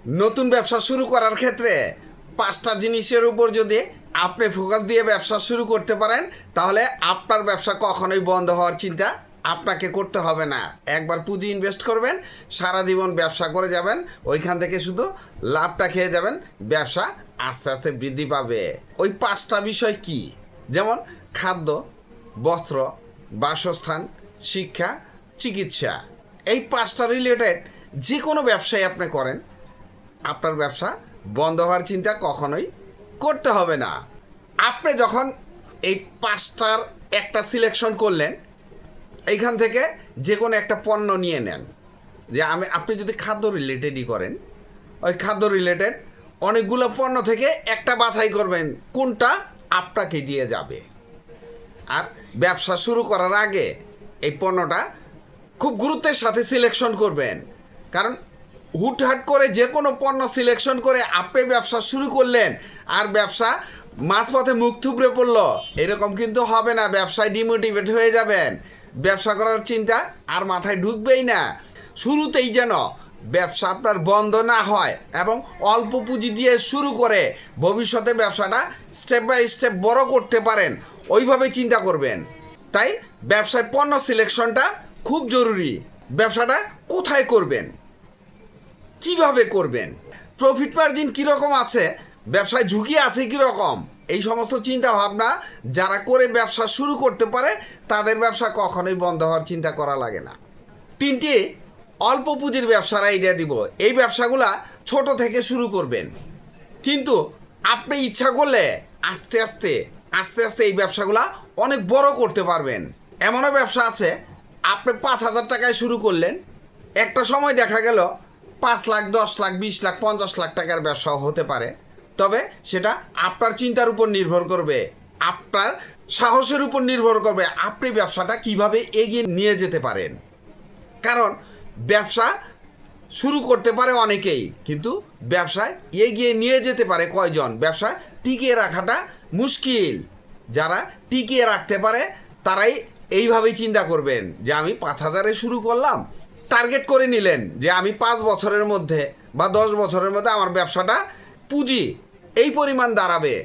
নতুন ব্যবসা শুরু করার ক্ষেত্রে 5টা জিনিসের উপর যদি আপনি ফোকাস দিয়ে ব্যবসা শুরু করতে পারেন, তাহলে আপনার ব্যবসা কখনোই বন্ধ হওয়ার চিন্তা আপনাকে করতে হবে না। একবার পুঁজি ইনভেস্ট করবেন, সারা জীবন ব্যবসা করে যাবেন, ওইখান থেকে শুধু লাভটা খেয়ে যাবেন, ব্যবসা আস্তে আস্তে বৃদ্ধি পাবে। ওই 5টা বিষয় কি? যেমন খাদ্য, বস্ত্র, বাসস্থান, শিক্ষা, চিকিৎসা। এই 5টা রিলেটেড যে কোনো ব্যবসায় আপনি করেন, আপনার ব্যবসা বন্ধ হওয়ার চিন্তা কখনোই করতে হবে না। আপনি যখন এই 5টার একটা সিলেকশন করলেন, এইখান থেকে যে কোনো একটা পণ্য নিয়ে নেন। যে আপনি যদি খাদ্য রিলেটেডই করেন, ওই খাদ্য রিলেটেড অনেকগুলো পণ্য থেকে একটা বাছাই করবেন কোনটা আপনাকে দিয়ে যাবে। আর ব্যবসা শুরু করার আগে এই পণ্যটা খুব গুরুত্বের সাথে সিলেকশন করবেন। কারণ হুটহাট করে যে কোনো পণ্য সিলেকশন করে আপনি ব্যবসা শুরু করলেন আর ব্যবসা মাঝপথে মুখ থুবড়ে পড়লো, এরকম কিন্তু হবে না। ব্যবসায় ডিমোটিভেট হয়ে যাবেন, ব্যবসা করার চিন্তা আর মাথায় ঢুকবেই না। শুরুতেই যেন ব্যবসা আপনার বন্ধ না হয় এবং অল্প পুঁজি দিয়ে শুরু করে ভবিষ্যতে ব্যবসাটা স্টেপ বাই স্টেপ বড় করতে পারেন, ওইভাবে চিন্তা করবেন। তাই ব্যবসায় পণ্য সিলেকশনটা খুব জরুরি। ব্যবসাটা কোথায় করবেন, কিভাবে করবেন, প্রফিট মার্জিন কীরকম আছে, ব্যবসায় ঝুঁকি আছে কীরকম, এই সমস্ত চিন্তা ভাবনা যারা করে ব্যবসা শুরু করতে পারে তাদের ব্যবসা কখনোই বন্ধ হওয়ার চিন্তা করা লাগে না। 3টি অল্প পুঁজির ব্যবসার আইডিয়া দিব। এই ব্যবসাগুলা ছোট থেকে শুরু করবেন, কিন্তু আপনি ইচ্ছা করলে আস্তে আস্তে আস্তে আস্তে এই ব্যবসাগুলা অনেক বড় করতে পারবেন। এমনও ব্যবসা আছে, আপনি 5,000 টাকায় শুরু করলেন, একটা সময় দেখা গেল 5 লাখ, 10 লাখ, 20 লাখ, 50 লাখ টাকার ব্যবসাও হতে পারে। তবে সেটা আপনার চিন্তার উপর নির্ভর করবে, আপনার সাহসের উপর নির্ভর করবে আপনি ব্যবসাটা কিভাবে এগিয়ে নিয়ে যেতে পারেন। কারণ ব্যবসা শুরু করতে পারে অনেকেই, কিন্তু ব্যবসায় এগিয়ে নিয়ে যেতে পারে কয়জন? ব্যবসা টিকিয়ে রাখাটা মুশকিল। যারা টিকিয়ে রাখতে পারে তারাই এইভাবেই চিন্তা করবেন যে আমি 5,000-এ শুরু করলাম, টার্গেট করে নিলেন যে আমি 5 বছরের মধ্যে বা 10 বছরের মধ্যে আমার ব্যবসাটা পুঁজি এই পরিমাণ দাঁড়াবে।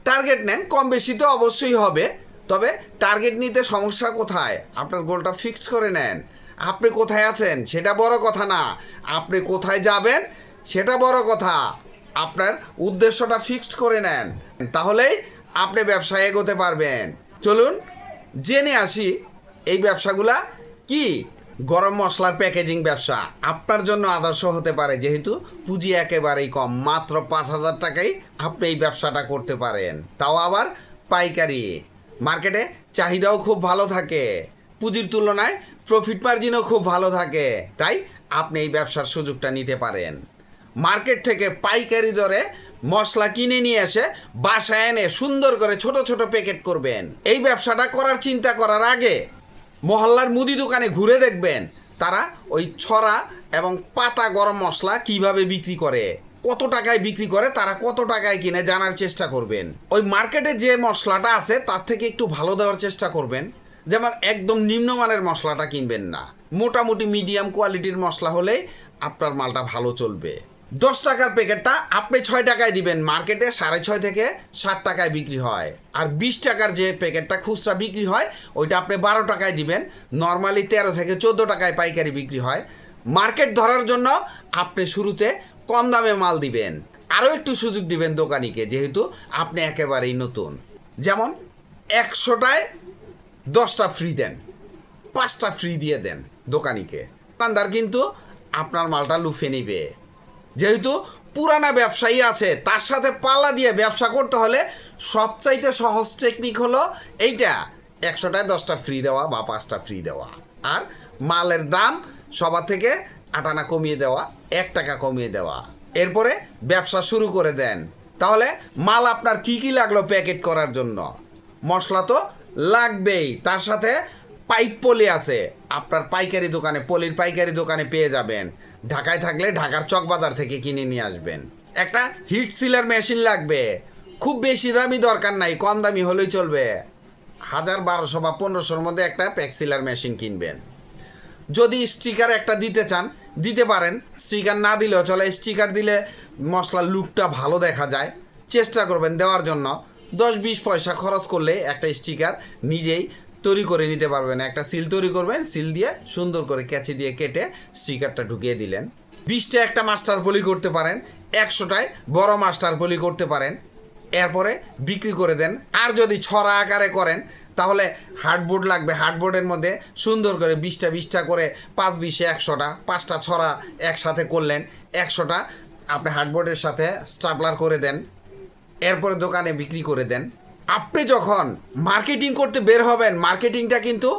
টার্গেট নেন, কম বেশি তো অবশ্যই হবে, তবে টার্গেট নিতে সমস্যা কোথায়? আপনার গোলটা ফিক্স করে নেন। আপনি কোথায় আছেন সেটা বড় কথা না, আপনি কোথায় যাবেন সেটা বড় কথা। আপনার উদ্দেশ্যটা ফিক্সড করে নেন, তাহলেই আপনি ব্যবসায় এগোতে পারবেন। চলুন জেনে আসি এই ব্যবসাগুলা কি। গরম মশলার প্যাকেজিং ব্যবসা আপনার জন্য আদর্শ হতে পারে, যেহেতু পুঁজি একেবারেই কম, মাত্র 5,000 টাকায় আপনি এই ব্যবসাটা করতে পারেন, তাও আবার পাইকারি। মার্কেটে চাহিদাও খুব ভালো থাকে, পুঁজির তুলনায় প্রফিট মার্জিনও খুব ভালো থাকে, তাই আপনি এই ব্যবসার সুযোগটা নিতে পারেন। মার্কেট থেকে পাইকারি দরে মশলা কিনে নিয়ে এসে বাসায় এনে সুন্দর করে ছোট ছোট প্যাকেট করবেন। এই ব্যবসাটা করার চিন্তা করার আগে মহল্লার মুদি দোকানে ঘুরে দেখবেন তারা ওই ছড়া এবং পাতা গরম মশলা কিভাবে বিক্রি করে, কত টাকায় বিক্রি করে, তারা কত টাকায় কিনে জানার চেষ্টা করবেন। ওই মার্কেটে যে মশলাটা আছে তার থেকে একটু ভালো দেওয়ার চেষ্টা করবেন। যেমন একদম নিম্নমানের মশলাটা কিনবেন না, মোটামুটি মিডিয়াম কোয়ালিটির মশলা হলেই আপনার মালটা ভালো চলবে। 10 টাকার প্যাকেটটা আপনি 6 টাকায় দিবেন, মার্কেটে 6.5 থেকে 7 টাকায় বিক্রি হয়। আর 20 টাকার যে প্যাকেটটা খুচরা বিক্রি হয় ওইটা আপনি 12 টাকায় দিবেন, নর্মালি 13 থেকে 14 টাকায় পাইকারি বিক্রি হয়। মার্কেট ধরার জন্য আপনি শুরুতে কম দামে মাল দিবেন, আরও একটু সুযোগ দিবেন দোকানিকে, যেহেতু আপনি একেবারেই নতুন। যেমন 100টায় 10টা ফ্রি দেন, 5টা ফ্রি দিয়ে দেন দোকানিকে। দোকানদার কিন্তু আপনার মালটা লুফে নিবে। যেহেতু পুরানা ব্যবসায়ী আছে, তার সাথে পাল্লা দিয়ে ব্যবসা করতে হলে সবচাইতে সহজ টেকনিক হলো এইটা, 100টায় 10টা ফ্রি দেওয়া বা 5টা ফ্রি দেওয়া, আর মালের দাম সবার থেকে 8 আনা কমিয়ে দেওয়া, 1 টাকা কমিয়ে দেওয়া। এরপরে ব্যবসা শুরু করে দেন। তাহলে মাল আপনার কি কি লাগলো প্যাকেট করার জন্য? মশলা তো লাগবেই, তার সাথে পাইপ পলি আছে, আপনার পাইকারি দোকানে, পলির পাইকারি দোকানে পেয়ে যাবেন। ঢাকায় থাকলে ঢাকার চকবাজার থেকে কিনে নিয়ে আসবেন। একটা হিট সিলার মেশিন লাগবে, খুব বেশি দামি দরকার নাই, কম দামি হলেই চলবে। 1000, 1200 বা 1500-র মধ্যে একটা প্যাক সিলার মেশিন কিনবেন। যদি স্টিকার একটা দিতে চান দিতে পারেন, স্টিকার না দিলেও চলে। স্টিকার দিলে মশলার লুকটা ভালো দেখা যায়, চেষ্টা করবেন দেওয়ার জন্য। 10-20 পয়সা খরচ করলে একটা স্টিকার নিজেই তৈরি করে নিতে পারবেন। একটা সিল তৈরি করবেন, সিল দিয়ে সুন্দর করে ক্যাচি দিয়ে কেটে স্টিকারটা ঢুকিয়ে দিলেন। 20টা একটা মাস্টার পলি করতে পারেন, 100টায় বড় মাস্টার পলি করতে পারেন, এরপরে বিক্রি করে দেন। আর যদি ছড়া আকারে করেন তাহলে হার্ডবোর্ড লাগবে, হার্ডবোর্ডের মধ্যে সুন্দর করে 20টা করে 5-20-এ 100টা, 5টা ছড়া একসাথে করলেন, 100টা আপনি হার্ডবোর্ডের সাথে স্টাপলার করে দেন, এরপরে দোকানে বিক্রি করে দেন। আপনি যখন মার্কেটিং করতে বের হবেন, মার্কেটিংটা কিন্তু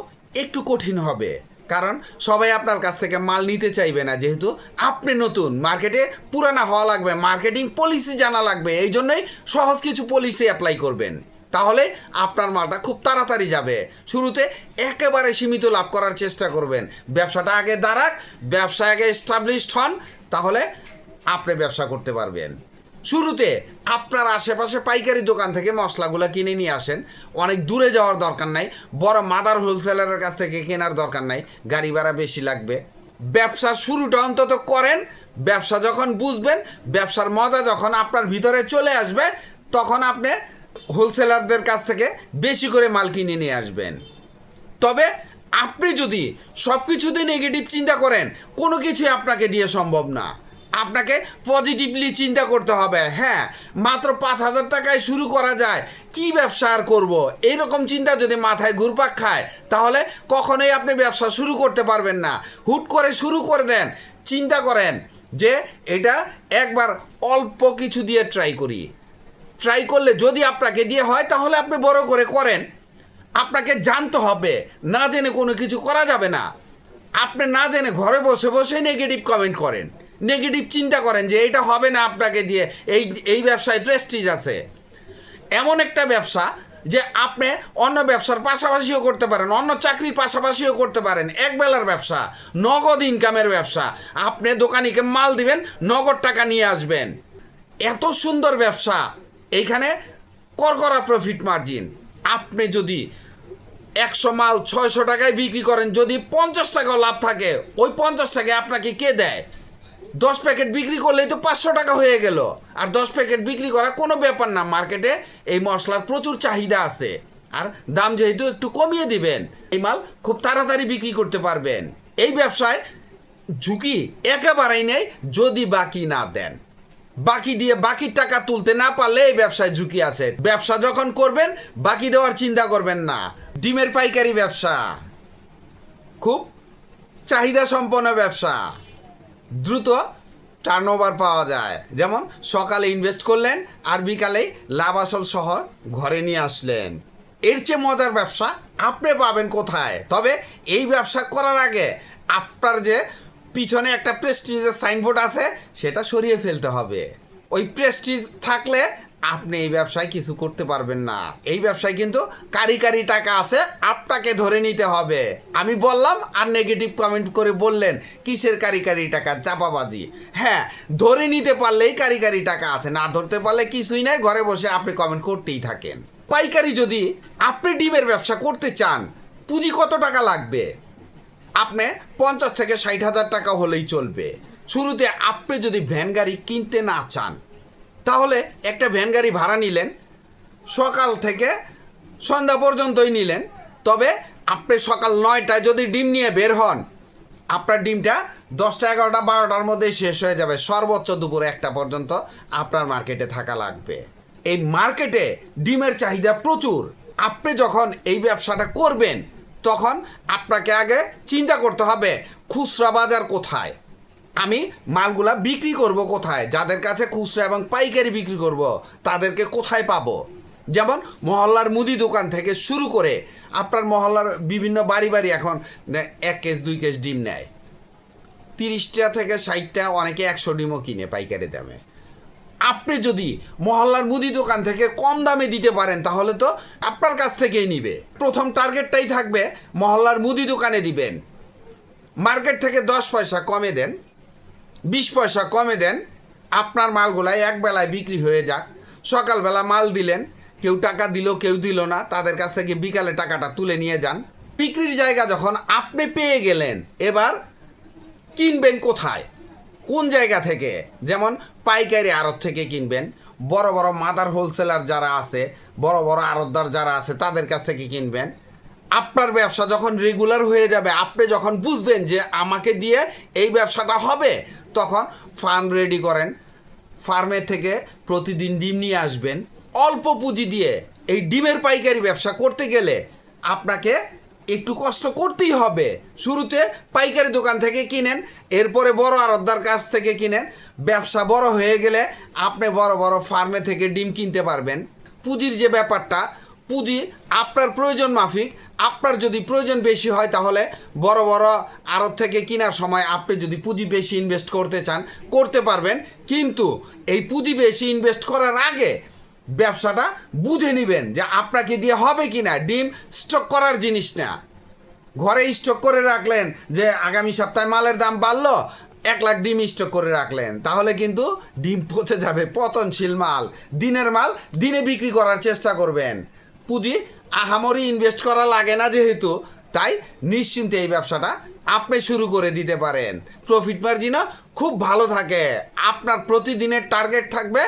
একটু কঠিন হবে, কারণ সবাই আপনার কাছ থেকে মাল নিতে চাইবে না, যেহেতু আপনি নতুন। মার্কেটে পুরানা হওয়া লাগবে, মার্কেটিং পলিসি জানা লাগবে। এই জন্যই সহজ কিছু পলিসি অ্যাপ্লাই করবেন, তাহলে আপনার মালটা খুব তাড়াতাড়ি যাবে। শুরুতে একেবারে সীমিত লাভ করার চেষ্টা করবেন। ব্যবসাটা আগে দাঁড়াক, ব্যবসা আগে এস্টাবলিশড হন, তাহলে আপনি ব্যবসা করতে পারবেন। শুরুতে আপনার আশেপাশে পাইকারি দোকান থেকে মশলাগুলো কিনে নিয়ে আসেন, অনেক দূরে যাওয়ার দরকার নাই, বড় মাদার হোলসেলারের কাছ থেকে কেনার দরকার নাই, গাড়ি ভাড়া বেশি লাগবে। ব্যবসার শুরুটা অন্তত করেন, ব্যবসা যখন বুঝবেন, ব্যবসার মজা যখন আপনার ভিতরে চলে আসবে, তখন আপনি হোলসেলারদের কাছ থেকে বেশি করে মাল কিনে নিয়ে আসবেন। তবে আপনি যদি সব কিছুতে নেগেটিভ চিন্তা করেন, কোনো কিছুই আপনাকে দিয়ে সম্ভব না। আপনাকে পজিটিভলি চিন্তা করতে হবে। হ্যাঁ, মাত্র 5,000 টাকায় শুরু করা যায়, কি ব্যবসা আর করবো, এইরকম চিন্তা যদি মাথায় ঘুরপাক খায়, তাহলে কখনোই আপনি ব্যবসা শুরু করতে পারবেন না। হুট করে শুরু করে দেন, চিন্তা করেন যে এটা একবার অল্প কিছু দিয়ে ট্রাই করি, ট্রাই করলে যদি আপনাকে দিয়ে হয় তাহলে আপনি বড় করে করেন। আপনাকে জানতে হবে, না জেনে কোনো কিছু করা যাবে না। আপনি না জেনে ঘরে বসে বসে নেগেটিভ কমেন্ট করেন, নেগেটিভ চিন্তা করেন যে এটা হবে না আপনাকে দিয়ে, এই ব্যবসায় প্রেস্টিজ আছে। এমন একটা ব্যবসা যে আপনি অন্য ব্যবসার পাশাপাশিও করতে পারেন, অন্য চাকরির পাশাপাশিও করতে পারেন। একবেলার ব্যবসা, নগদ ইনকামের ব্যবসা। আপনি দোকানিকে মাল দিবেন, নগদ টাকা নিয়ে আসবেন। এত সুন্দর ব্যবসা, এইখানে করকরা প্রফিট মার্জিন। আপনি যদি 100 মাল 600 টাকায় বিক্রি করেন, যদি 50 টাকাও লাভ থাকে, ওই 50 টাকায় আপনাকে কে দেয়? 10 প্যাকেট বিক্রি করলেই তো 500 টাকা হয়ে গেল। আর 10 প্যাকেট বিক্রি করা কোনো ব্যাপার না, মার্কেটে এই মশলার প্রচুর চাহিদা আছে। আর দাম যেহেতু একটু কমিয়ে দিবেন, এই মাল খুব তাড়াতাড়ি বিক্রি করতে পারবেন। এই ব্যবসায় ঝুঁকি একেবারেই নেই যদি বাকি না দেন। বাকি দিয়ে বাকির টাকা তুলতে না পারলে এই ব্যবসায় ঝুঁকি আছে। ব্যবসা যখন করবেন, বাকি দেওয়ার চিন্তা করবেন না। ডিমের পাইকারি ব্যবসা খুব চাহিদা সম্পন্ন ব্যবসা, দ্রুত টার্নওভার পাওয়া যায়। যেমন সকালে ইনভেস্ট করলেন আর বিকালেই লাভ আসল সহ ঘরে নিয়ে আসলেন। এর চেয়ে মজার ব্যবসা আপনি পাবেন কোথায়? তবে এই ব্যবসা করার আগে আপনার যে পিছনে একটা প্রেস্টিজের সাইনবোর্ড আছে, সেটা সরিয়ে ফেলতে হবে। ওই প্রেস্টিজ থাকলে আপনি এই ব্যবসায় কিছু করতে পারবেন না। এই ব্যবসায় কিন্তু কারি টাকা আছে, আপনাকে ধরে নিতে হবে। আমি বললাম আর নেগেটিভ কমেন্ট করে বললেন কিসের কারি টাকা, চাপাবাজি। হ্যাঁ, ধরে নিতে পারলেই কারি টাকা আছে, না ধরতে পারলে কিছুই নাই, ঘরে বসে আপনি কমেন্ট করতেই থাকেন। পাইকারি যদি আপনি ডিমের ব্যবসা করতে চান, পুঁজি কত টাকা লাগবে? আপনি 50 থেকে 60,000 টাকা হলেই চলবে। শুরুতে আপনি যদি ভ্যান গাড়ি কিনতে না চান, তাহলে একটা ভ্যান গাড়ি ভাড়া নিলেন, সকাল থেকে সন্ধ্যা পর্যন্তই নিলেন। তবে আপনি সকাল 9টায় যদি ডিম নিয়ে বের হন, আপনার ডিমটা 10টা 11টা 12টার মধ্যেই শেষ হয়ে যাবে। সর্বোচ্চ দুপুর 1টা পর্যন্ত আপনার মার্কেটে থাকা লাগবে। এই মার্কেটে ডিমের চাহিদা প্রচুর। আপনি যখন এই ব্যবসাটা করবেন, তখন আপনাকে আগে চিন্তা করতে হবে খুচরা বাজার কোথায়, আমি মালগুলা বিক্রি করব কোথায়, যাদের কাছে খুচরা এবং পাইকারি বিক্রি করব তাদেরকে কোথায় পাবো। যেমন মহল্লার মুদি দোকান থেকে শুরু করে আপনার মহল্লার বিভিন্ন বাড়ি এখন 1 কেস 2 কেস ডিম নেয়, 30টা থেকে 60টা, অনেকে 100 ডিমও কিনে পাইকারি দামে। আপনি যদি মহল্লার মুদি দোকান থেকে কম দামে দিতে পারেন, তাহলে তো আপনার কাছ থেকেই নিবে। প্রথম টার্গেটটাই থাকবে মহল্লার মুদি দোকানে দিবেন। মার্কেট থেকে 10 পয়সা কমে দেন, 20 পয়সা কমে দেন, আপনার মালগুলাই এক বেলায় বিক্রি হয়ে যাক। সকালবেলা মাল দিলেন, কেউ টাকা দিল কেউ দিল না, তাদের কাছ থেকে বিকালে টাকাটা তুলে নিয়ে যান। বিক্রির জায়গা যখন আপনি পেয়ে গেলেন, এবার কিনবেন কোথায়, কোন জায়গা থেকে? যেমন পাইকারি আড়ত থেকে কিনবেন, বড় বড় মাদার হোলসেলার যারা আছে, বড় বড় আড়তদার যারা আছে তাদের কাছ থেকে কিনবেন। আপনার ব্যবসা যখন রেগুলার হয়ে যাবে, আপনি যখন বুঝবেন যে আমাকে দিয়ে এই ব্যবসাটা হবে, তখন ফার্ম রেডি করেন। ফার্মের থেকে প্রতিদিন ডিম নিয়ে আসবেন। অল্প পুঁজি দিয়ে এই ডিমের পাইকারি ব্যবসা করতে গেলে আপনাকে একটু কষ্ট করতেই হবে। শুরুতে পাইকারি দোকান থেকে কিনেন, এরপরে বড় আড়তদার কাছ থেকে কিনেন। ব্যবসা বড় হয়ে গেলে আপনি বড় বড় ফার্মে থেকে ডিম কিনতে পারবেন। পুঁজির যে ব্যাপারটা, পুঁজি আপনার প্রয়োজন মাফিক। আপনার যদি প্রয়োজন বেশি হয় তাহলে বড় বড় আড়ত থেকে কেনার সময় আপনি যদি পুঁজি বেশি ইনভেস্ট করতে চান করতে পারবেন, কিন্তু এই পুঁজি বেশি ইনভেস্ট করার আগে ব্যবসাটা বুঝে নেবেন যে আপনাকে দিয়ে হবে কি না। ডিম স্টক করার জিনিস না। ঘরে স্টক করে রাখলেন যে আগামী সপ্তাহে মালের দাম বাড়লো, 1 লাখ ডিম স্টক করে রাখলেন, তাহলে কিন্তু ডিম পচে যাবে, পচনশীল মাল। দিনের মাল দিনে বিক্রি করার চেষ্টা করবেন। পুঁজি আহামরি ইনভেস্ট করা লাগে না যেহেতু, তাই নিশ্চিন্তে এই ব্যবসাটা আপনি শুরু করে দিতে পারেন। প্রফিট মার্জিনও খুব ভালো থাকে। আপনার প্রতিদিনের টার্গেট থাকবে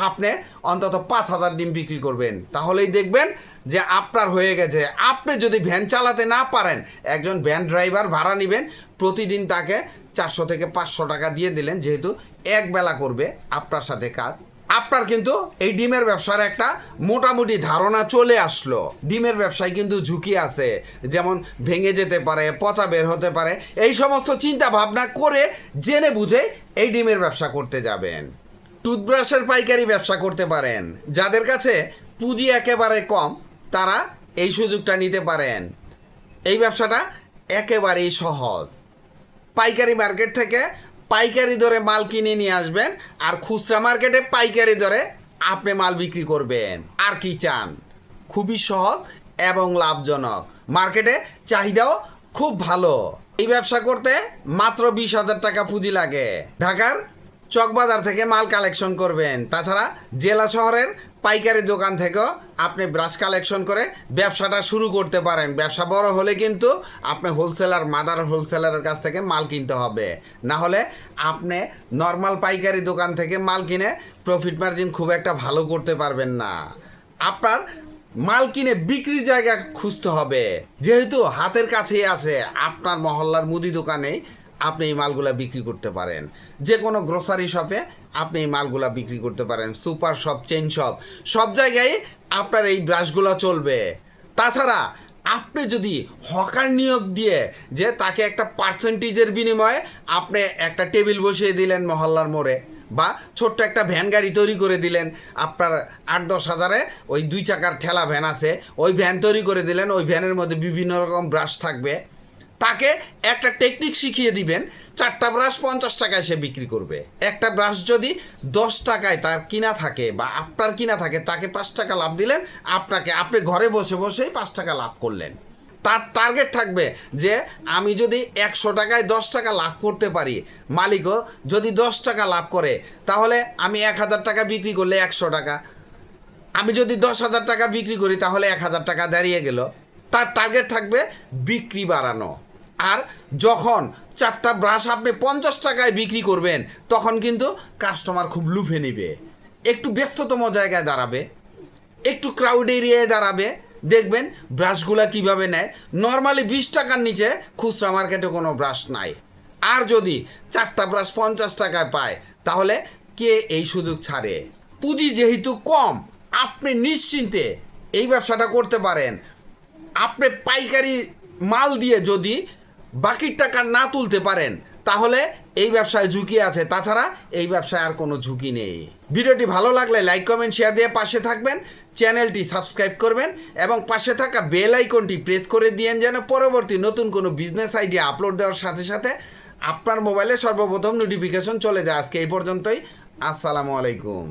আপনি অন্তত 5,000 ডিম বিক্রি করবেন, তাহলেই দেখবেন যে আপনার হয়ে গেছে। আপনি যদি ভ্যান চালাতে না পারেন, একজন ভ্যান ড্রাইভার ভাড়া নেবেন, প্রতিদিন তাকে 400 থেকে 500 টাকা দিয়ে দিলেন, যেহেতু এক বেলা করবে আপনার সাথে কাজ। আপনার কিন্তু এই ডিমের ব্যবসার একটা মোটামুটি ধারণা চলে আসলো। ডিমের ব্যবসায় কিন্তু ঝুঁকি আছে, যেমন ভেঙে যেতে পারে, পচা বের হতে পারে। এই সমস্ত চিন্তা ভাবনা করে জেনে বুঝে এই ডিমের ব্যবসা করতে যাবেন। টুথব্রাশের পাইকারি ব্যবসা করতে পারেন। যাদের কাছে পুঁজি একেবারে কম তারা এই সুযোগটা নিতে পারেন। এই ব্যবসাটা একেবারেই সহজ। পাইকারি মার্কেট থেকে পাইকারি দরে মাল কিনে নিয়ে আসবেন, আর খুচরা মার্কেটে পাইকারি দরে আপনি মাল বিক্রি করবেন। আর কি চান? খুবই সহজ এবং লাভজনক। মার্কেটে চাহিদাও খুব ভালো। এই ব্যবসা করতে মাত্র 20,000 টাকা পুঁজি লাগে। ঢাকার চকবাজার থেকে মাল কালেকশন করবেন। তাছাড়া জেলা শহরের পাইকারি দোকান থেকেও আপনি ব্রাশ কালেকশন করে ব্যবসাটা শুরু করতে পারেন। ব্যবসা বড় হলে কিন্তু আপনি হোলসেলার, মাদার হোলসেলারের কাছ থেকে মাল কিনতে হবে। না হলে আপনি নর্মাল পাইকারি দোকান থেকে মাল কিনে প্রফিট মার্জিন খুব একটা ভালো করতে পারবেন না। আপনার মাল কিনে বিক্রির জায়গা খুঁজতে হবে, যেহেতু হাতের কাছেই আছে। আপনার মহল্লার মুদি দোকানেই আপনি এই মালগুলা বিক্রি করতে পারেন। যে কোনো গ্রোসারি শপে আপনি এই মালগুলা বিক্রি করতে পারেন। সুপার শপ, চেইন শপ, সব জায়গায় আপনার এই ব্রাশগুলো চলবে। তাছাড়া আপনি যদি হকার নিয়োগ দিয়ে যে তাকে একটা পার্সেন্টেজের বিনিময়ে আপনি একটা টেবিল বসিয়ে দিলেন মহল্লার মোড়ে, বা ছোট্ট একটা ভ্যান গাড়ি তৈরি করে দিলেন, আপনার 8-10 হাজারে ওই 2 চাকার ঠেলা ভ্যান আছে, ওই ভ্যান তৈরি করে দিলেন। ওই ভ্যানের মধ্যে বিভিন্ন রকম ব্রাশ থাকবে। তাকে একটা টেকনিক শিখিয়ে দিবেন, 4টা ব্রাশ 50 টাকায় সে বিক্রি করবে। একটা ব্রাশ যদি 10 টাকায় তার কিনা থাকে বা আপনার কিনা থাকে, তাকে 5 টাকা লাভ দিলেন, আপনি ঘরে বসে বসেই 5 টাকা লাভ করলেন। তার টার্গেট থাকবে যে আমি যদি 100 টাকায় 10 টাকা লাভ করতে পারি, মালিকও যদি 10 টাকা লাভ করে, তাহলে আমি 1,000 টাকা বিক্রি করলে 100 টাকা। আমি যদি 10,000 টাকা বিক্রি করি তাহলে 1,000 টাকা দাঁড়িয়ে গেল। তার টার্গেট থাকবে বিক্রি বাড়ানো। আর যখন 4টা ব্রাশ আপনি 50 টাকায় বিক্রি করবেন, তখন কিন্তু কাস্টমার খুব লুফে নেবে। একটু ব্যস্ততম জায়গায় দাঁড়াবে, একটু ক্রাউড এরিয়ায় দাঁড়াবে, দেখবেন ব্রাশগুলা কিভাবে নেয়। নর্মালি 20 টাকার নিচে খুচরা মার্কেটে কোনো ব্রাশ নাই। আর যদি 4টা ব্রাশ 50 টাকায় পায়, তাহলে কে এই সুযোগ ছাড়ে? পুঁজি যেহেতু কম, আপনি নিশ্চিন্তে এই ব্যবসাটা করতে পারেন। আপনি পাইকারি মাল দিয়ে যদি বাকির টাকা না তুলতে পারেন, তাহলে এই ব্যবসায় ঝুঁকি আছে। তাছাড়া এই ব্যবসায় আর কোনো ঝুঁকি নেই। ভিডিওটি ভালো লাগলে লাইক, কমেন্ট, শেয়ার দিয়ে পাশে থাকবেন। চ্যানেলটি সাবস্ক্রাইব করবেন এবং পাশে থাকা বেল আইকনটি প্রেস করে দিয়েন, যেন পরবর্তী নতুন কোনো বিজনেস আইডিয়া আপলোড দেওয়ার সাথে সাথে আপনার মোবাইলে সর্বপ্রথম নোটিফিকেশন চলে যায়। আজকে এই পর্যন্তই। আসসালামু আলাইকুম।